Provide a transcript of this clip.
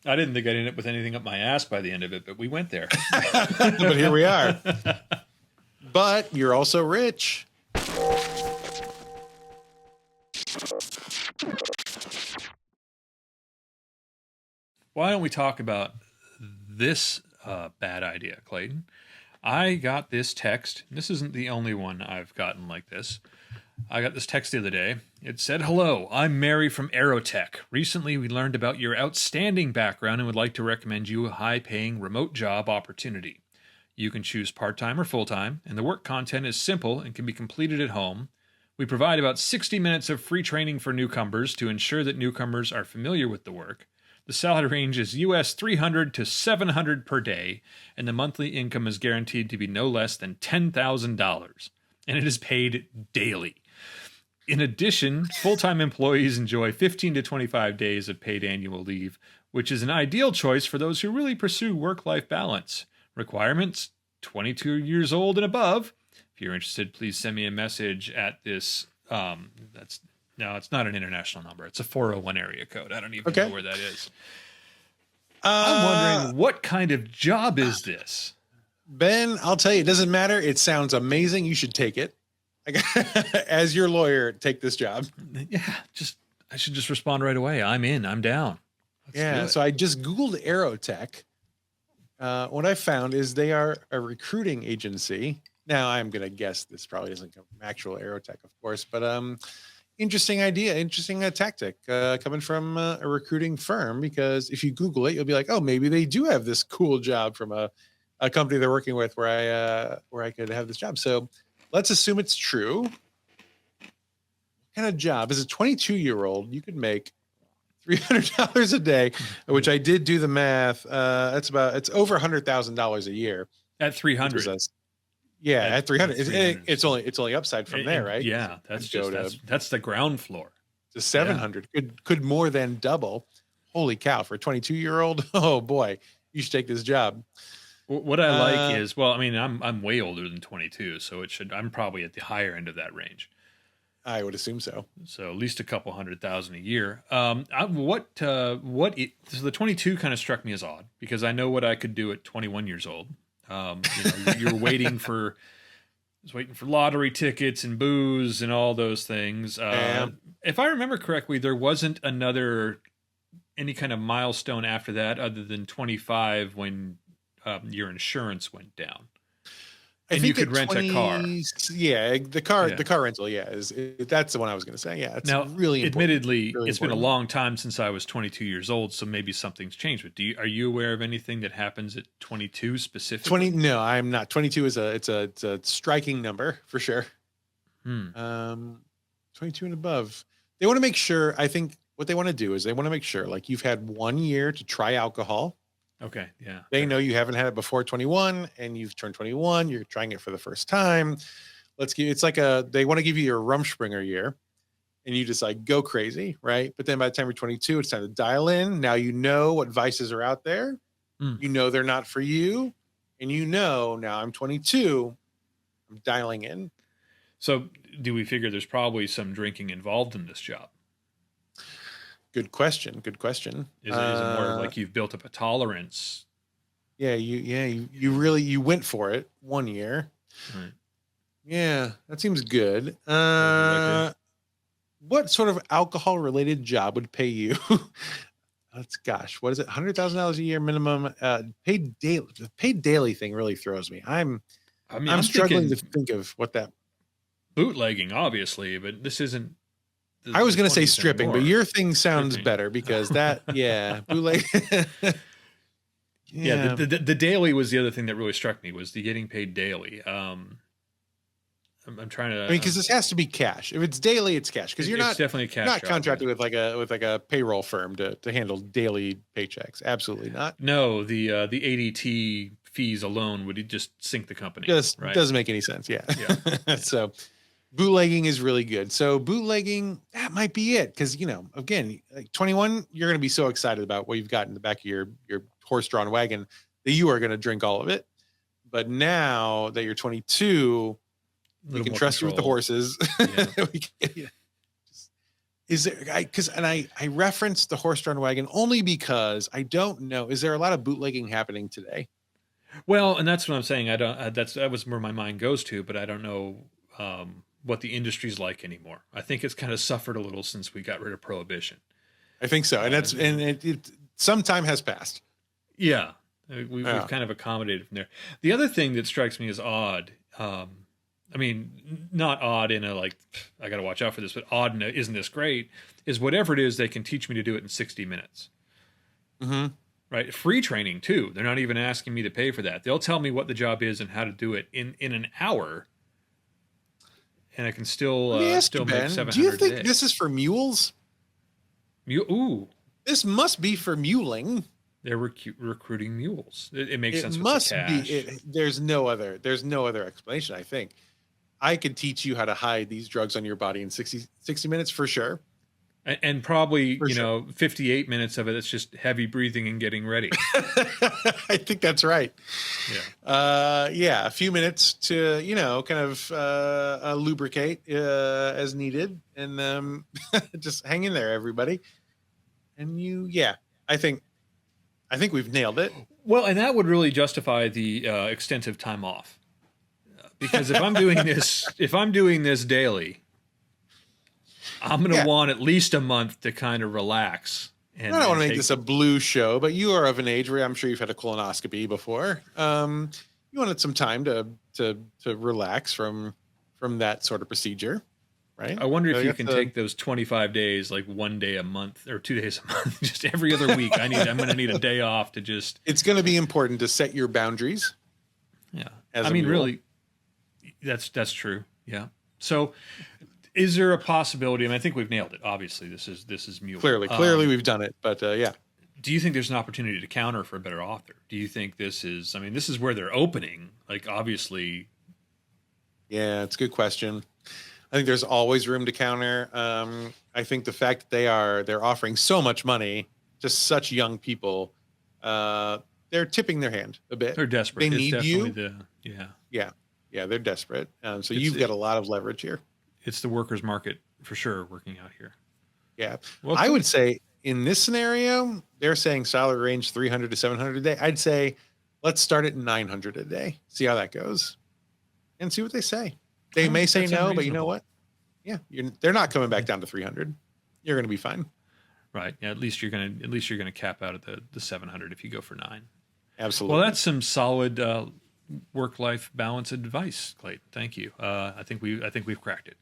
I didn't think I'd end up with anything up my ass by the end of it, but we went there. But here we are. But you're also rich. Why don't we talk about this bad idea, Clayton? I got this text. This isn't the only one I've gotten like this. I got this text the other day. It said, "Hello, I'm Mary from Aerotech. Recently, we learned about your outstanding background and would like to recommend you a high-paying remote job opportunity. You can choose part-time or full-time, and the work content is simple and can be completed at home. We provide about 60 minutes of free training for newcomers to ensure that newcomers are familiar with the work. The salary range is US $300 to $700 per day, and the monthly income is guaranteed to be no less than $10,000, and it is paid daily. In addition, full-time employees enjoy 15 to 25 days of paid annual leave, which is an ideal choice for those who really pursue work-life balance. Requirements, 22 years old and above. If you're interested, please send me a message at this. No, it's not an international number. It's a 401 area code. I don't even know where that is. I'm wondering, what kind of job is this? Ben, I'll tell you, it doesn't matter. It sounds amazing. You should take it. As your lawyer, take this job. Yeah, I should just respond right away. I'm in. I'm down. Let's so I just Googled Aerotech. What I found is they are a recruiting agency. Now, I'm going to guess this probably doesn't come from actual Aerotech, of course, but interesting idea, interesting tactic coming from a recruiting firm, because if you Google it, you'll be like, oh, maybe they do have this cool job from a company they're working with where I could have this job. So let's assume it's true. What kind of job? As a 22-year-old, you could make $300 a day, which I did do the math. It's over $100,000 a year. At 300. At 300. It's only upside from there, right? Yeah, that's the ground floor. To 700. Yeah. Could more than double. Holy cow, for a 22-year-old. Oh boy, you should take this job. What I like is, well, I mean, I'm way older than 22, so I'm probably at the higher end of that range. I would assume so. So at least a couple $100,000 a year. So the 22 kind of struck me as odd, because I know what I could do at 21 years old. You're waiting for lottery tickets and booze and all those things. If I remember correctly, there wasn't any kind of milestone after that other than 25 when your insurance went down. And you could rent a car. Yeah, the car rental. That's the one I was going to say. Yeah, it's now, really important. Admittedly, it's been a long time since I was 22 years old, so maybe something's changed. But are you aware of anything that happens at 22 specifically? No, I'm not. 22 is a striking number for sure. 22 and above. They want to make sure. I think what they want to do is they want to make sure, like, you've had 1 year to try alcohol. Okay, yeah. They know you haven't had it before 21 and you've turned 21. You're trying it for the first time. They want to give you your Rumspringa year and you just like go crazy, right? But then by the time you're 22, it's time to dial in. Now you know what vices are out there. You know they're not for you. And now I'm 22. I'm dialing in. So do we figure there's probably some drinking involved in this job? Good question. Is it more like you've built up a tolerance? Yeah, you went for it 1 year. Right. Yeah, that seems good. What sort of alcohol related job would pay you? What is it? $100,000 a year minimum. Paid daily. The paid daily thing really throws me. I'm struggling to think of what that. Bootlegging, obviously, but this isn't. I was going to say stripping, but your thing sounds better because bootleg. The daily was the other thing that really struck me, was the getting paid daily. I'm trying to. Because this has to be cash. If it's daily, it's cash. Because you're not definitely a cash. Not job, contracted with a payroll firm to handle daily paychecks. Absolutely not. No, the ADT fees alone would just sink the company. Just right? Doesn't make any sense. Yeah. Yeah. So. Bootlegging is really good. So bootlegging, that might be it. Because, again, like 21, you're going to be so excited about what you've got in the back of your horse-drawn wagon that you are going to drink all of it. But now that you're 22, we can trust you with the horses. Yeah. Is there, because I referenced the horse-drawn wagon only because I don't know. Is there a lot of bootlegging happening today? Well, and that's what I'm saying. I don't. That was where my mind goes to, but I don't know what the industry's like anymore. I think it's kind of suffered a little since we got rid of prohibition. I think so, and some time has passed. Yeah, we've kind of accommodated from there. The other thing that strikes me as odd, I mean, not odd in a like, I got to watch out for this, but odd in a, isn't this great, is whatever it is, they can teach me to do it in 60 minutes. Mm-hmm. Right? Free training too. They're not even asking me to pay for that. They'll tell me what the job is and how to do it in an hour. And I can still make 700 do you think a day. this is for mules? Ooh. This must be for muling. They're recruiting mules. It makes sense. It must be. There's no other explanation, I think. I could teach you how to hide these drugs on your body in 60 minutes for sure. And probably, 58 minutes of it, it's just heavy breathing and getting ready. I think that's right. Yeah. A few minutes to, kind of lubricate as needed. And just hang in there, everybody. And I think we've nailed it. Well, and that would really justify the extensive time off. Because if I'm doing this daily, I'm going to want at least a month to kind of relax. And I don't want to make this a blue show, but you are of an age where I'm sure you've had a colonoscopy before. You wanted some time to relax from that sort of procedure, right? I wonder if you can take those 25 days, like 1 day a month or 2 days a month, just every other week. I'm going to need a day off to just. It's going to be important to set your boundaries. Yeah, really, that's true. Yeah. So, is there a possibility? I think we've nailed it. Obviously, this is mule. Clearly, we've done it. But yeah. Do you think there's an opportunity to counter for a better author? Do you think this is? This is where they're opening. Like, obviously. Yeah, it's a good question. I think there's always room to counter. I think the fact that they're offering so much money to such young people, they're tipping their hand a bit. They're desperate. They need you. Yeah, they're desperate. So you've got a lot of leverage here. It's the workers' market for sure working out here. Yeah. Well, I would say in this scenario, they're saying salary range 300 to 700 a day. I'd say let's start at 900 a day. See how that goes and see what they say. They may say no, but you know what? Yeah, they're not coming back down to 300. You're going to be fine. Right. Yeah. At least you're going to cap out at the 700 if you go for 9. Absolutely. Well, that's some solid work-life balance advice, Clayton. Thank you. I think we've cracked it.